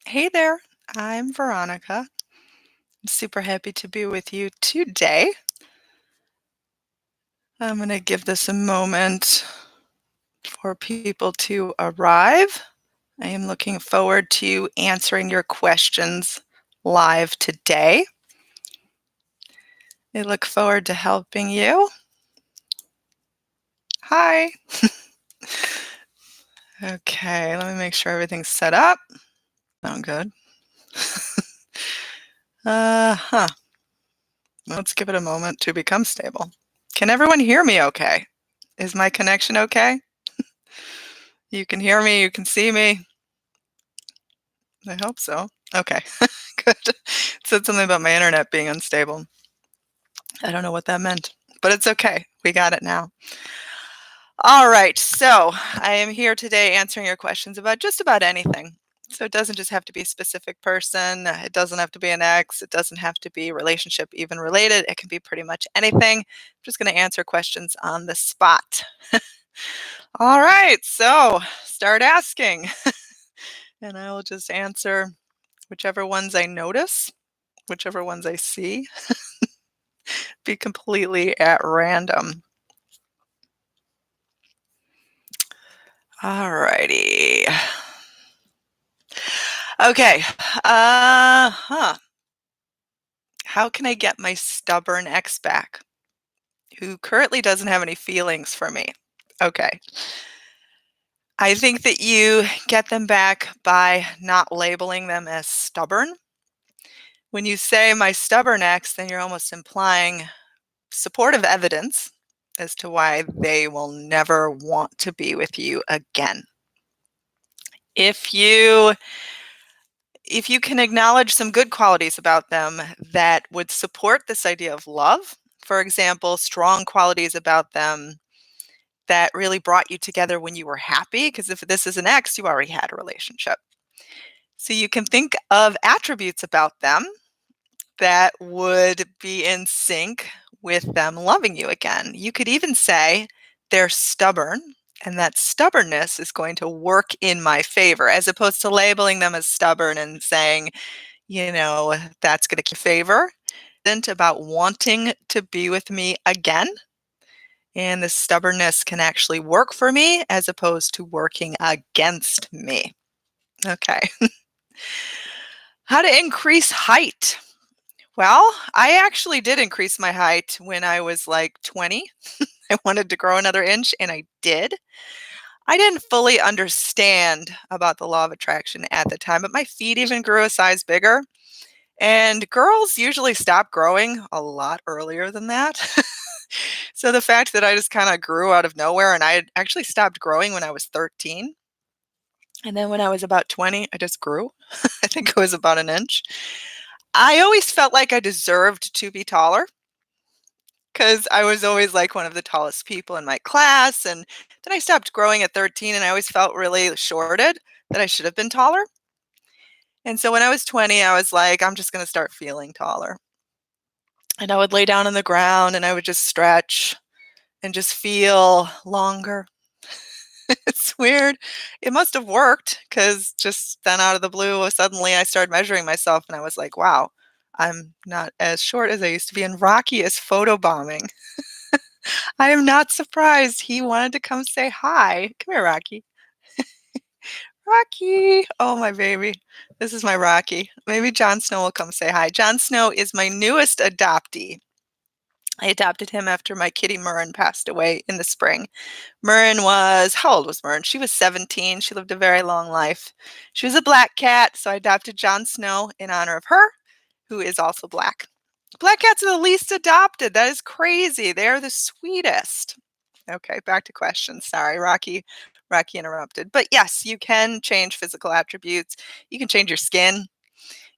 Hey there, I'm Veronica. I'm super happy to be with you today. I'm going to give this a moment for people to arrive. I am looking forward to answering your questions live today. I look forward to helping you. Hi. Okay, let me make sure everything's set up. Sound good. Uh-huh. Let's give it a moment to become stable. Can everyone hear me okay? Is my connection okay? You can hear me, you can see me. I hope so. Okay, good. It said something about my internet being unstable. I don't know what that meant, but it's okay. We got it now. All right, so I am here today answering your questions about just about anything. So it doesn't just have to be a specific person. It doesn't have to be an ex. It doesn't have to be relationship even related. It can be pretty much anything. I'm just going to answer questions on the spot. All right, so start asking. And I will just answer whichever ones I notice, whichever ones I see, be completely at random. All righty. Okay. How can I get my stubborn ex back who currently doesn't have any feelings for me? Okay. I think that you get them back by not labeling them as stubborn. When you say my stubborn ex, then you're almost implying supportive evidence as to why they will never want to be with you again. If you can acknowledge some good qualities about them that would support this idea of love, for example, strong qualities about them that really brought you together when you were happy, because if this is an ex, you already had a relationship. So you can think of attributes about them that would be in sync with them loving you again. You could even say they're stubborn and that stubbornness is going to work in my favor, as opposed to labeling them as stubborn and saying, that's going to favor. About wanting to be with me again. And the stubbornness can actually work for me as opposed to working against me. Okay. How to increase height. Well, I actually did increase my height when I was like 20. I wanted to grow another inch and I did. I didn't fully understand about the law of attraction at the time, but my feet even grew a size bigger. And girls usually stop growing a lot earlier than that. So the fact that I just kind of grew out of nowhere, and I had actually stopped growing when I was 13. And then when I was about 20, I just grew. I think it was about an inch. I always felt like I deserved to be taller because I was always like one of the tallest people in my class. And then I stopped growing at 13 and I always felt really shorted, that I should have been taller. And so when I was 20, I was like, I'm just going to start feeling taller. And I would lay down on the ground and I would just stretch and just feel longer. It's weird. It must have worked because just then out of the blue, suddenly I started measuring myself and I was like, wow, I'm not as short as I used to be. And Rocky is photobombing. I am not surprised. He wanted to come say hi. Come here, Rocky. Rocky. Oh, my baby. This is my Rocky. Maybe Jon Snow will come say hi. Jon Snow is my newest adoptee. I adopted him after my kitty Murren passed away in the spring. How old was Murren? She was 17. She lived a very long life. She was a black cat, so I adopted Jon Snow in honor of her, who is also black. Black cats are the least adopted. That is crazy. They're the sweetest. Okay, back to questions. Sorry, Rocky. Rocky interrupted. But yes, you can change physical attributes. You can change your skin.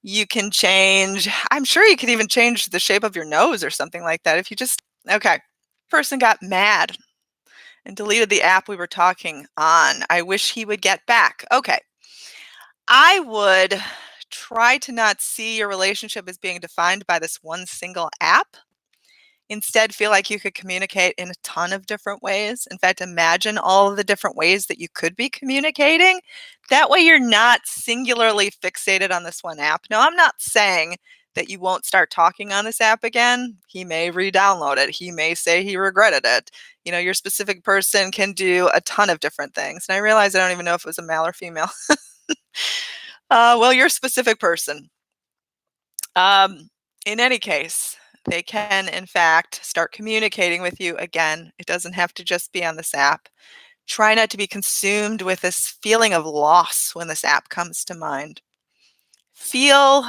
You can change, I'm sure you could even change the shape of your nose or something like that. If you just, okay, person got mad and deleted the app we were talking on. I wish he would get back. Okay. I would try to not see your relationship as being defined by this one single app. Instead, feel like you could communicate in a ton of different ways. In fact, imagine all of the different ways that you could be communicating. That way, you're not singularly fixated on this one app. Now, I'm not saying that you won't start talking on this app again. He may re-download it. He may say he regretted it. Your specific person can do a ton of different things. And I realize I don't even know if it was a male or female. Well, your specific person. In any case, they can, in fact, start communicating with you again. It doesn't have to just be on this app. Try not to be consumed with this feeling of loss when this app comes to mind. Feel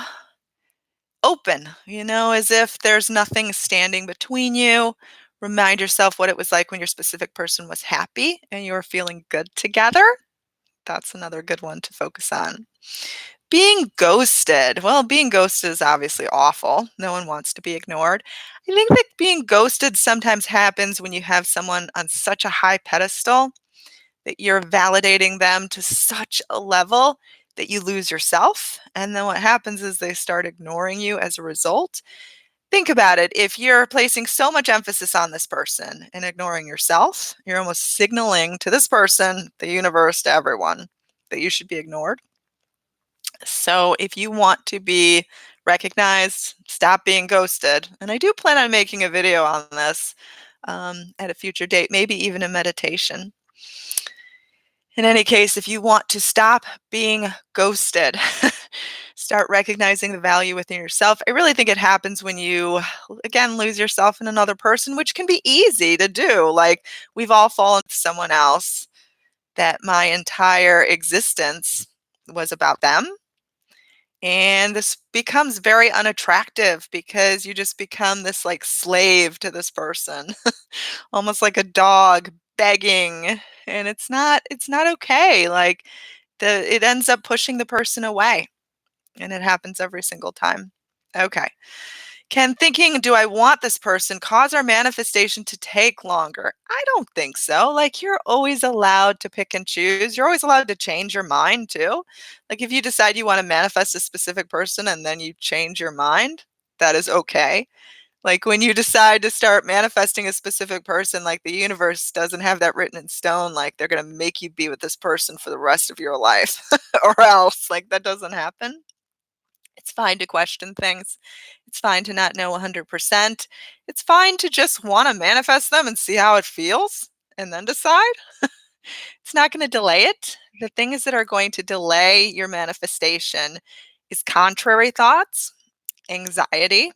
open, as if there's nothing standing between you. Remind yourself what it was like when your specific person was happy and you were feeling good together. That's another good one to focus on. Being ghosted. Well, being ghosted is obviously awful. No one wants to be ignored. I think that being ghosted sometimes happens when you have someone on such a high pedestal that you're validating them to such a level that you lose yourself. And then what happens is they start ignoring you as a result. Think about it. If you're placing so much emphasis on this person and ignoring yourself, you're almost signaling to this person, the universe, to everyone that you should be ignored. So if you want to be recognized, stop being ghosted. And I do plan on making a video on this at a future date, maybe even a meditation. In any case, if you want to stop being ghosted, start recognizing the value within yourself. I really think it happens when you, again, lose yourself in another person, which can be easy to do. Like we've all fallen to someone else that my entire existence was about them. And this becomes very unattractive because you just become this like slave to this person, almost like a dog begging. And it's not okay. Like it ends up pushing the person away. And it happens every single time. Okay. Can thinking, do I want this person, cause our manifestation to take longer? I don't think so. Like, you're always allowed to pick and choose. You're always allowed to change your mind, too. Like, if you decide you want to manifest a specific person and then you change your mind, that is okay. Like, when you decide to start manifesting a specific person, like, the universe doesn't have that written in stone, like, they're going to make you be with this person for the rest of your life or else. Like, that doesn't happen. It's fine to question things. It's fine to not know 100%. It's fine to just want to manifest them and see how it feels and then decide. It's not going to delay it. The things that are going to delay your manifestation is contrary thoughts, anxiety,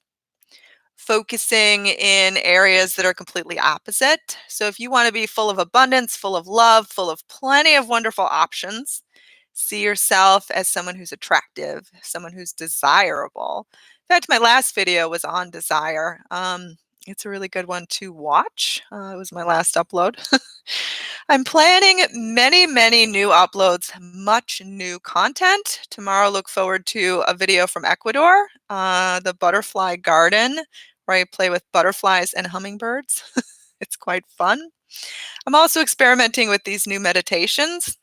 focusing in areas that are completely opposite. So if you want to be full of abundance, full of love, full of plenty of wonderful options, see yourself as someone who's attractive, someone who's desirable. In fact, my last video was on desire. It's a really good one to watch. It was my last upload. I'm planning many, many new uploads, much new content. Tomorrow, look forward to a video from Ecuador, the butterfly garden, where I play with butterflies and hummingbirds. It's quite fun. I'm also experimenting with these new meditations.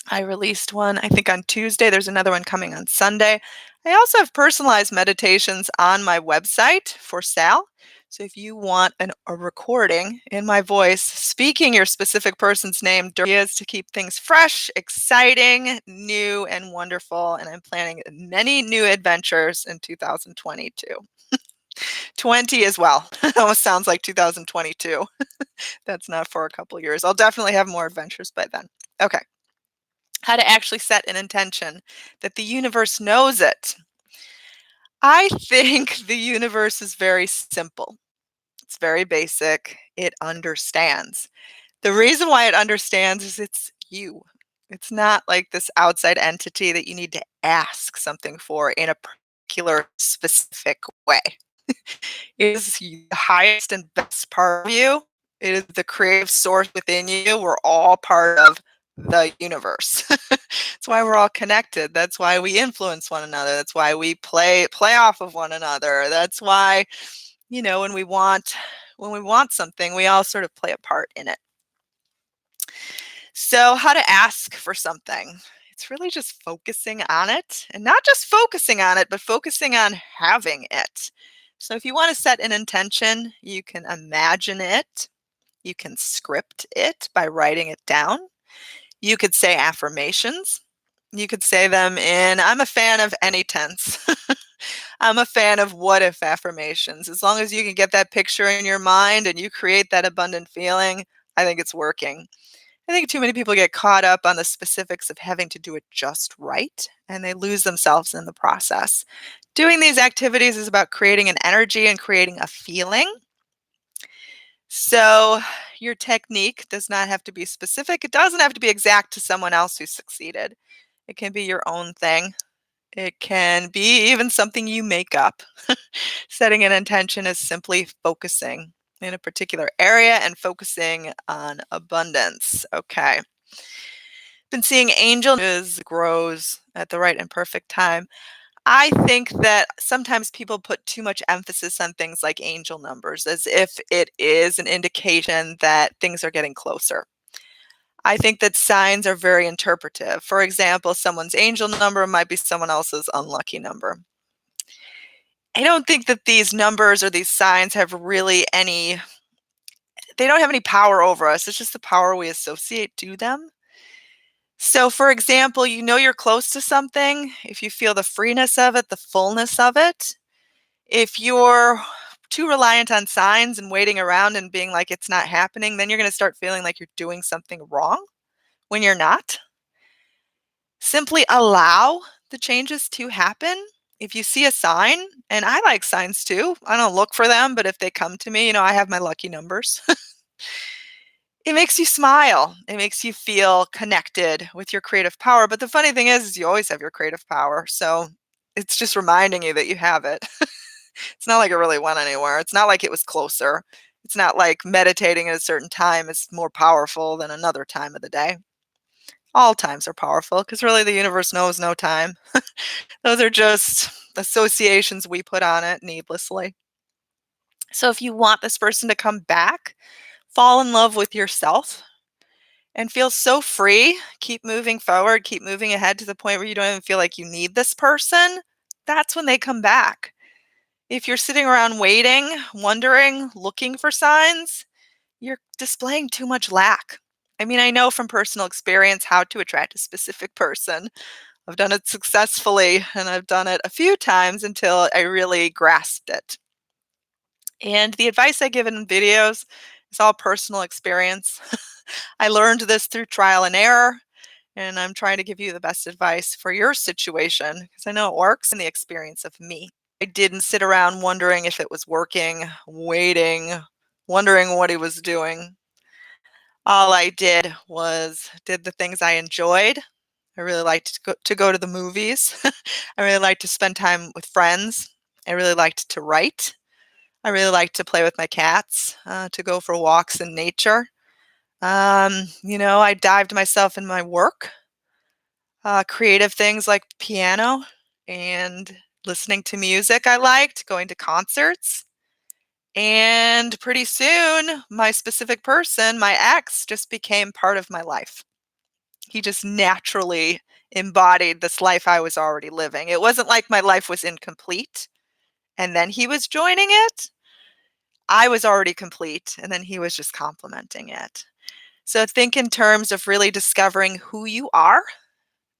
I released one, I think, on Tuesday. There's another one coming on Sunday. I also have personalized meditations on my website for sale. So if you want a recording in my voice, speaking your specific person's name, is to keep things fresh, exciting, new, and wonderful. And I'm planning many new adventures in 2022. 20 as well. It almost sounds like 2022. That's not for a couple years. I'll definitely have more adventures by then. Okay. How to actually set an intention that the universe knows it. I think the universe is very simple. It's very basic. It understands. The reason why it understands is it's you. It's not like this outside entity that you need to ask something for in a particular specific way. It is the highest and best part of you. It is the creative source within you. We're all part of the universe. That's why we're all connected. That's why we influence one another. That's why we play off of one another. That's why, when we want something, we all sort of play a part in it. So, how to ask for something? It's really just focusing on it, and not just focusing on it, but focusing on having it. So if you want to set an intention, you can imagine it. You can script it by writing it down. You could say affirmations. You could say them in, I'm a fan of any tense. I'm a fan of what if affirmations. As long as you can get that picture in your mind and you create that abundant feeling, I think it's working. I think too many people get caught up on the specifics of having to do it just right, and they lose themselves in the process. Doing these activities is about creating an energy and creating a feeling. So, your technique does not have to be specific. It doesn't have to be exact to someone else who succeeded. It can be your own thing. It can be even something you make up. Setting an intention is simply focusing in a particular area and focusing on abundance. Okay. Been seeing angels grows at the right and perfect time. I think that sometimes people put too much emphasis on things like angel numbers as if it is an indication that things are getting closer. I think that signs are very interpretive. For example, someone's angel number might be someone else's unlucky number. I don't think that these numbers or these signs have really they don't have any power over us. It's just the power we associate to them. So, for example, you know you're close to something if you feel the freeness of it, the fullness of it. If you're too reliant on signs and waiting around and being like it's not happening, then you're going to start feeling like you're doing something wrong when you're not. Simply allow the changes to happen. If you see a sign, and I like signs too, I don't look for them, but if they come to me, I have my lucky numbers. It makes you smile. It makes you feel connected with your creative power. But the funny thing is you always have your creative power. So it's just reminding you that you have it. It's not like it really went anywhere. It's not like it was closer. It's not like meditating at a certain time is more powerful than another time of the day. All times are powerful because really the universe knows no time. Those are just associations we put on it needlessly. So if you want this person to come back, fall in love with yourself and feel so free, keep moving forward, keep moving ahead to the point where you don't even feel like you need this person, that's when they come back. If you're sitting around waiting, wondering, looking for signs, you're displaying too much lack. I mean, I know from personal experience how to attract a specific person. I've done it successfully, and I've done it a few times until I really grasped it. And the advice I give in videos is all personal experience. I learned this through trial and error, and I'm trying to give you the best advice for your situation because I know it works in the experience of me. I didn't sit around wondering if it was working, waiting, wondering what he was doing. All I did was did the things I enjoyed. I really liked to go to the movies. I really liked to spend time with friends. I really liked to write. I really liked to play with my cats, to go for walks in nature. I dived myself in my work, creative things like piano and listening to music I liked, going to concerts. And pretty soon, my specific person, my ex, just became part of my life. He just naturally embodied this life I was already living. It wasn't like my life was incomplete and then he was joining it. I was already complete and then he was just complementing it. So think in terms of really discovering who you are,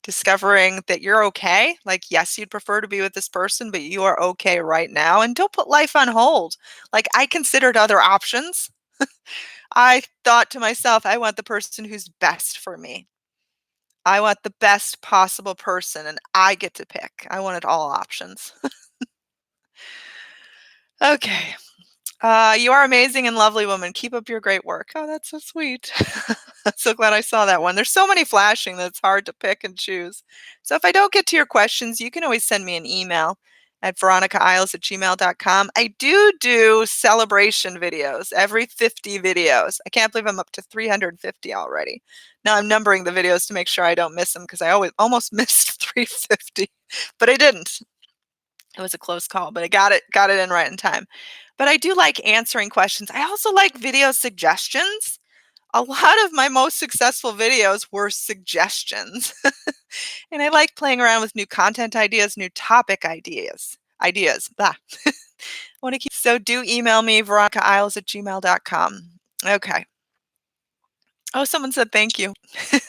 discovering that you're okay. Like, yes, you'd prefer to be with this person, but you are okay right now. And don't put life on hold. Like, I considered other options. I thought to myself, I want the person who's best for me. I want the best possible person, and I get to pick. I wanted all options. Okay. You are amazing and lovely woman. Keep up your great work. Oh, that's so sweet. I'm so glad I saw that one. There's so many flashing that it's hard to pick and choose. So if I don't get to your questions, you can always send me an email at VeronicaIsles@gmail.com. I do celebration videos, every 50 videos. I can't believe I'm up to 350 already. Now I'm numbering the videos to make sure I don't miss them because I always almost missed 350, but I didn't. It was a close call, but I got it in right in time. But I do like answering questions. I also like video suggestions. A lot of my most successful videos were suggestions. And I like playing around with new content ideas, new topic ideas. Blah. Wanna keep so do email me, VeronicaIsles@gmail.com. Okay. Oh, someone said thank you.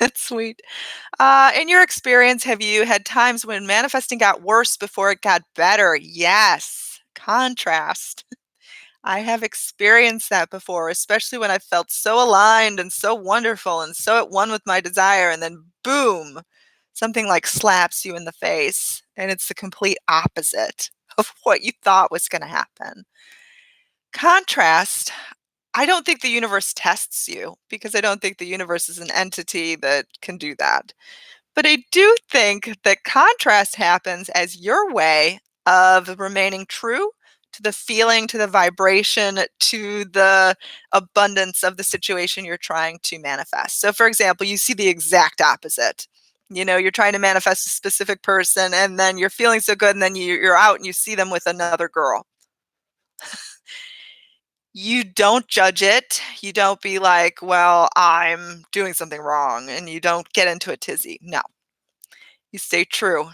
That's sweet. In your experience, have you had times when manifesting got worse before it got better? Yes. Contrast. I have experienced that before, especially when I felt so aligned and so wonderful and so at one with my desire, and then boom, something like slaps you in the face, and it's the complete opposite of what you thought was going to happen. Contrast, I don't think the universe tests you because I don't think the universe is an entity that can do that. But I do think that contrast happens as your way of remaining true to the feeling, to the vibration, to the abundance of the situation you're trying to manifest. So, for example, you see the exact opposite. You're trying to manifest a specific person, and then you're feeling so good, and then you're out and you see them with another girl. You don't judge it. You don't be like, well, I'm doing something wrong, and you don't get into a tizzy. No, you stay true.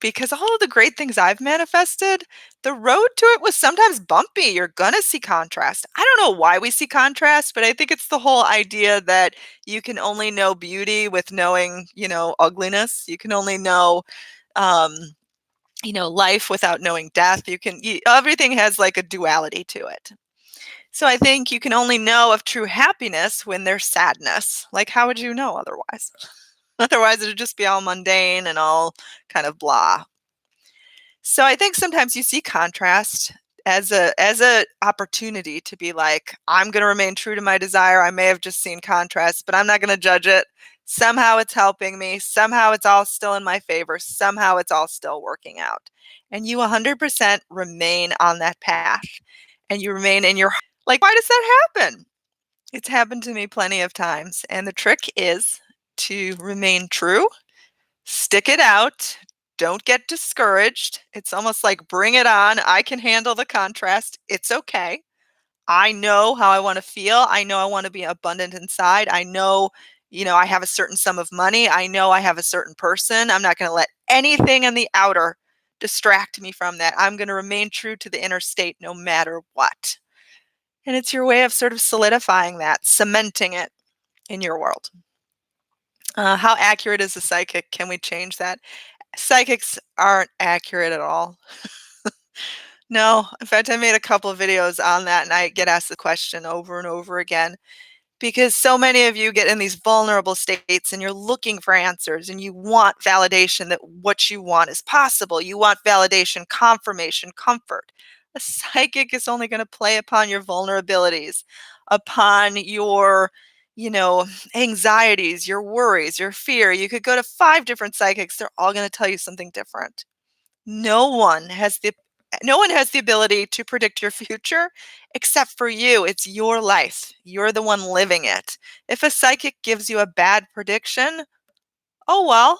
Because all of the great things I've manifested, the road to it was sometimes bumpy. You're gonna see contrast. I don't know why we see contrast, but I think it's the whole idea that you can only know beauty with knowing, ugliness. You can only know, um, life without knowing death. Everything has like a duality to it. So I think you can only know of true happiness when there's sadness. Like, how would you know otherwise? Otherwise, it'd just be all mundane and all kind of blah. So I think sometimes you see contrast as a opportunity to be like, I'm going to remain true to my desire. I may have just seen contrast, but I'm not going to judge it. Somehow it's helping me. Somehow it's all still in my favor. Somehow it's all still working out. And you 100% remain on that path. And you remain in your like, why does that happen? It's happened to me plenty of times. And the trick is to remain true. Stick it out. Don't get discouraged. It's almost like bring it on. I can handle the contrast. It's okay. I know how I want to feel. I know I want to be abundant inside. I know, I have a certain sum of money. I know I have a certain person. I'm not going to let anything in the outer distract me from that. I'm going to remain true to the inner state no matter what. And it's your way of sort of solidifying that, cementing it in your world. How accurate is a psychic? Can we change that? Psychics aren't accurate at all. No, in fact, I made a couple of videos on that, and I get asked the question over and over again because so many of you get in these vulnerable states and you're looking for answers and you want validation that what you want is possible. You want validation, confirmation, comfort. A psychic is only going to play upon your vulnerabilities, upon your, you know, anxieties, your worries, your fear. You could go to 5 different psychics, they're all going to tell you something different. No one has the no one has the ability to predict your future except for you. It's your life. You're the one living it. If a psychic gives you a bad prediction, oh well,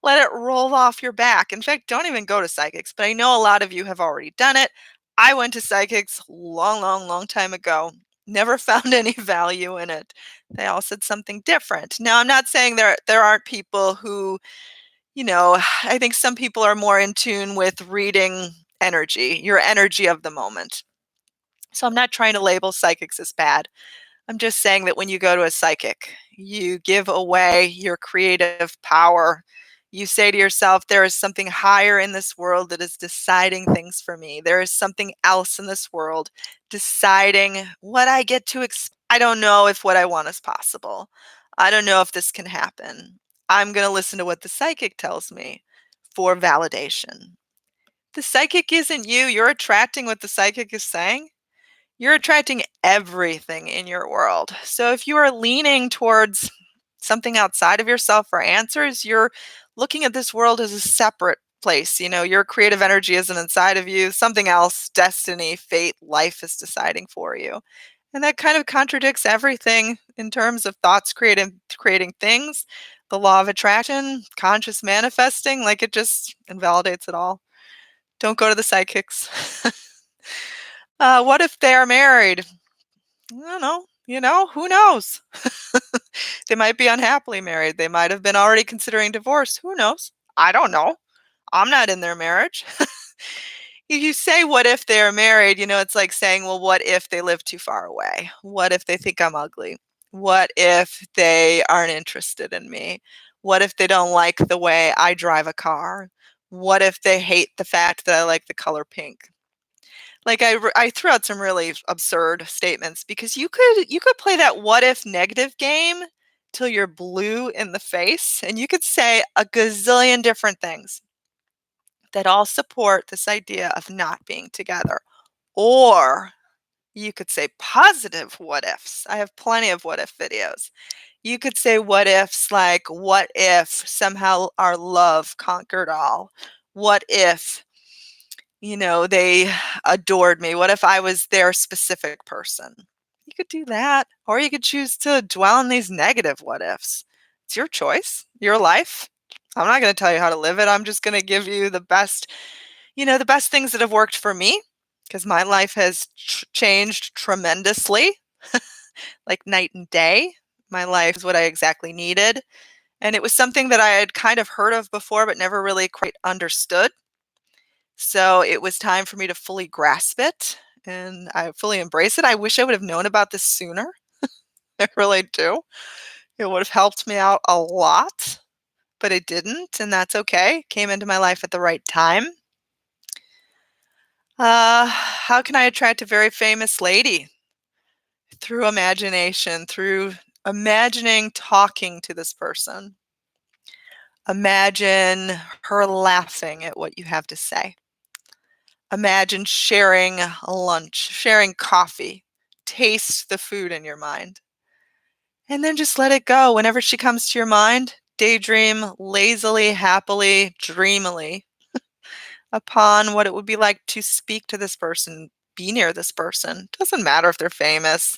let it roll off your back. In fact, don't even go to psychics, but I know a lot of you have already done it. I went to psychics long, long, long time ago. Never found any value in it. They all said something different. Now, I'm not saying there aren't people who I think some people are more in tune with reading energy, your energy of the moment. So I'm not trying to label psychics as bad. I'm just saying that when you go to a psychic, you give away your creative power. You say to yourself, there is something higher in this world that is deciding things for me. There is something else in this world deciding what I get to expect. I don't know if what I want is possible. I don't know if this can happen. I'm going to listen to what the psychic tells me for validation. The psychic isn't you. You're attracting what the psychic is saying. You're attracting everything in your world. So if you are leaning towards something outside of yourself for answers, you're looking at this world as a separate place. Your creative energy isn't inside of you. Something else, destiny, fate, life is deciding for you. And that kind of contradicts everything in terms of thoughts creating things, the law of attraction, conscious manifesting, like it just invalidates it all. Don't go to the psychics. What if they are married? I don't know. Who knows? They might be unhappily married. They might have been already considering divorce. Who knows? I don't know. I'm not in their marriage. If you say, "What if they're married?" it's like saying, "Well, what if they live too far away? What if they think I'm ugly? What if they aren't interested in me? What if they don't like the way I drive a car? What if they hate the fact that I like the color pink?" Like, I threw out some really absurd statements because you could play that what if negative game till you're blue in the face, and you could say a gazillion different things that all support this idea of not being together. Or you could say positive what ifs. I have plenty of what if videos. You could say what ifs like, what if somehow our love conquered all? What if, they adored me? What if I was their specific person? You could do that. Or you could choose to dwell on these negative what ifs. It's your choice, your life. I'm not going to tell you how to live it. I'm just going to give you the best things that have worked for me, because my life has changed tremendously, like night and day. My life is what I exactly needed. And it was something that I had kind of heard of before, but never really quite understood. So it was time for me to fully grasp it and I fully embrace it. I wish I would have known about this sooner. I really do. It would have helped me out a lot, but it didn't. And that's okay. Came into my life at the right time. How can I attract a very famous lady? Through imagination, through imagining talking to this person. Imagine her laughing at what you have to say. Imagine sharing a lunch, sharing coffee. Taste the food in your mind. And then just let it go. Whenever she comes to your mind, daydream lazily, happily, dreamily upon what it would be like to speak to this person, be near this person. Doesn't matter if they're famous.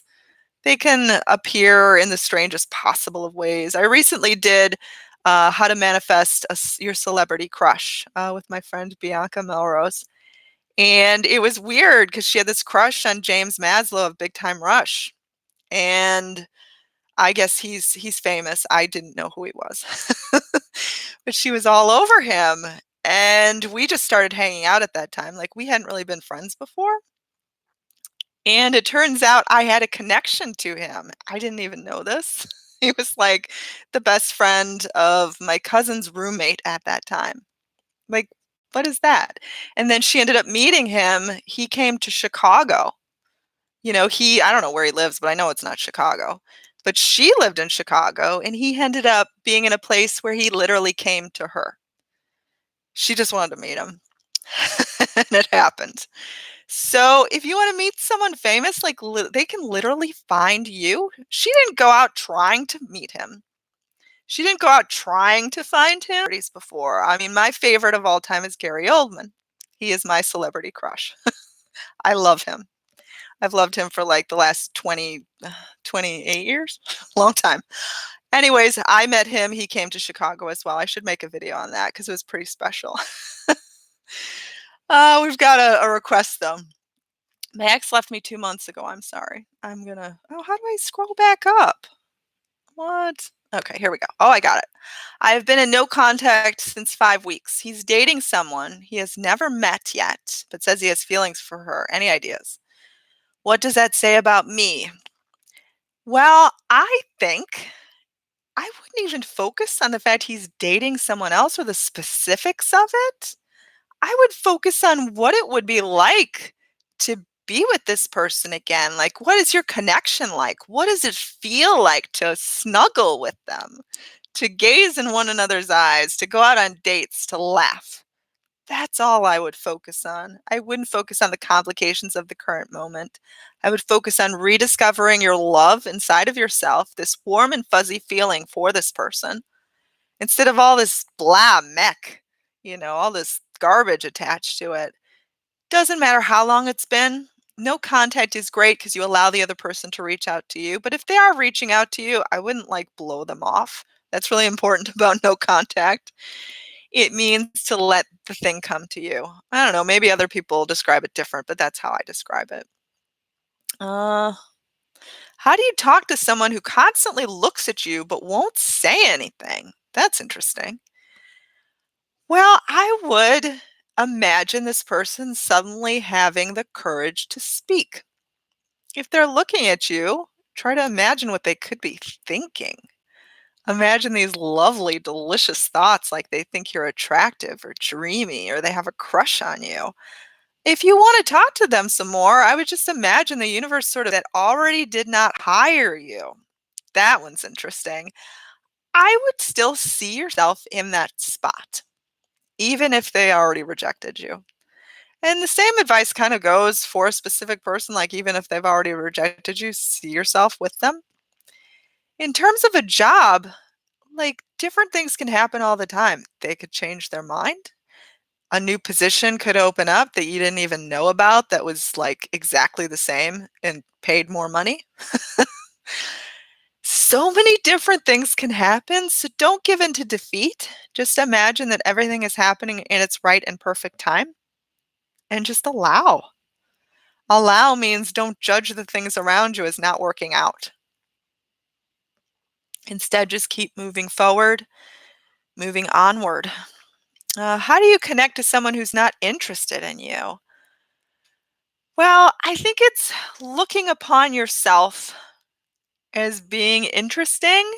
They can appear in the strangest possible of ways. I recently did how to manifest your celebrity crush with my friend Bianca Melrose. And it was weird because she had this crush on James Maslow of Big Time Rush. And I guess he's famous. I didn't know who he was. But she was all over him. And we just started hanging out at that time. Like we hadn't really been friends before. And it turns out I had a connection to him. I didn't even know this. He was like the best friend of my cousin's roommate at that time. Like, what is that? And then she ended up meeting him. He came to Chicago. I don't know where he lives, but I know it's not Chicago. But she lived in Chicago, and he ended up being in a place where he literally came to her. She just wanted to meet him. And it happened. So, if you wanna meet someone famous, like, they can literally find you. She didn't go out trying to meet him. She didn't go out trying to find him before. I mean, my favorite of all time is Gary Oldman. He is my celebrity crush. I love him. I've loved him for, like, the last 28 years? Long time. Anyways, I met him, he came to Chicago as well. I should make a video on that because it was pretty special. We've got a request, though. My ex left me 2 months ago, I'm sorry. How do I scroll back up? What? Okay, here we go. Oh, I got it. I have been in no contact since 5 weeks. He's dating someone he has never met yet, but says he has feelings for her. Any ideas? What does that say about me? Well, I think I wouldn't even focus on the fact he's dating someone else or the specifics of it. I would focus on what it would be like to be with this person again. Like, what is your connection like? What does it feel like to snuggle with them, to gaze in one another's eyes, to go out on dates, to laugh? That's all I would focus on. I wouldn't focus on the complications of the current moment. I would focus on rediscovering your love inside of yourself, this warm and fuzzy feeling for this person, instead of all this blah mech, all this garbage attached to it. Doesn't matter how long it's been. No contact is great because you allow the other person to reach out to you. But if they are reaching out to you, I wouldn't like blow them off. That's really important about no contact. It means to let the thing come to you. I don't know, maybe other people describe it different, but that's how I describe it. Uh, how do you talk to someone who constantly looks at you but won't say anything? That's interesting. Well, I would. Imagine this person suddenly having the courage to speak. If they're looking at you, try to imagine what they could be thinking. Imagine these lovely, delicious thoughts like they think you're attractive or dreamy or they have a crush on you. If you want to talk to them some more, I would just imagine the universe sort of that already did not hire you. That one's interesting. I would still see yourself in that spot, even if they already rejected you. And the same advice kind of goes for a specific person, like even if they've already rejected you, see yourself with them. In terms of a job, like different things can happen all the time. They could change their mind. A new position could open up that you didn't even know about that was like exactly the same and paid more money. So many different things can happen. So don't give in to defeat. Just imagine that everything is happening in its right and perfect time and just allow. Allow means don't judge the things around you as not working out. Instead, just keep moving forward, moving onward. How do you connect to someone who's not interested in you? Well, I think it's looking upon yourself as being interesting.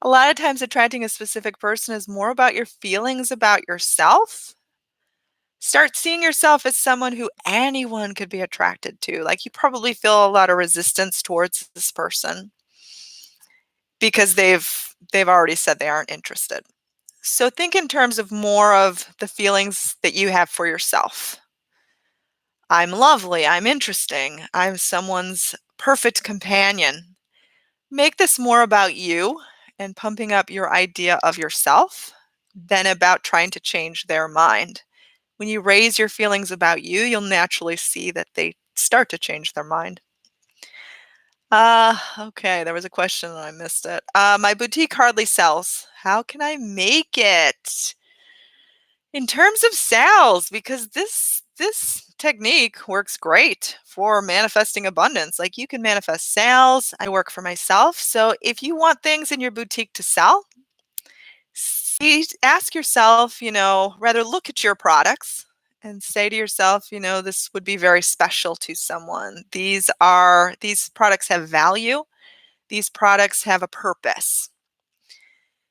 A lot of times, attracting a specific person is more about your feelings about yourself. Start seeing yourself as someone who anyone could be attracted to. Like you probably feel a lot of resistance towards this person because they've already said they aren't interested. So think in terms of more of the feelings that you have for yourself. I'm lovely, I'm interesting, I'm someone's perfect companion. Make this more about you and pumping up your idea of yourself than about trying to change their mind. When you raise your feelings about you, you'll naturally see that they start to change their mind. Okay, there was a question and I missed it. My boutique hardly sells. How can I make it? In terms of sales, because this technique works great for manifesting abundance. Like you can manifest sales. I work for myself. So if you want things in your boutique to sell, ask yourself, rather look at your products and say to yourself, this would be very special to someone. These products have value. These products have a purpose.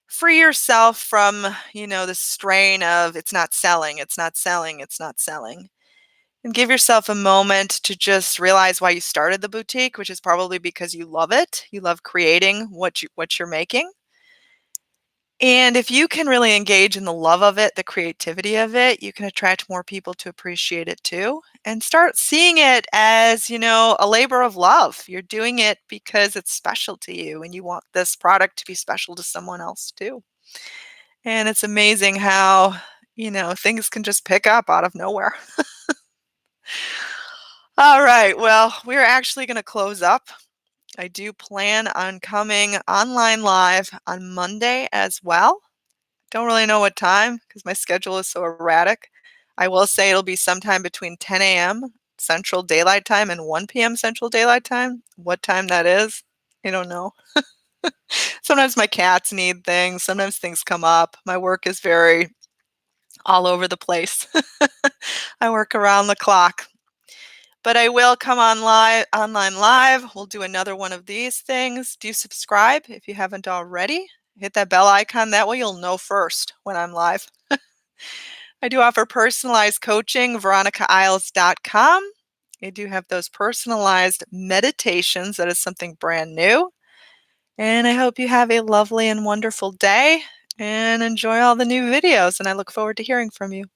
Free yourself from, the strain of it's not selling, it's not selling, it's not selling. And give yourself a moment to just realize why you started the boutique, which is probably because you love it. You love creating what you're making. And if you can really engage in the love of it, the creativity of it, you can attract more people to appreciate it too. And start seeing it as, a labor of love. You're doing it because it's special to you and you want this product to be special to someone else too. And it's amazing how, things can just pick up out of nowhere. All right. Well, we're actually going to close up. I do plan on coming online live on Monday as well. Don't really know what time because my schedule is so erratic. I will say it'll be sometime between 10 a.m. Central Daylight Time and 1 p.m. Central Daylight Time. What time that is, I don't know. Sometimes my cats need things. Sometimes things come up. My work is very all over the place. I work around the clock. But I will come online live. We'll do another one of these things. Do subscribe if you haven't already. Hit that bell icon. That way you'll know first when I'm live. I do offer personalized coaching, VeronicaIsles.com. I do have those personalized meditations. That is something brand new. And I hope you have a lovely and wonderful day and enjoy all the new videos. And I look forward to hearing from you.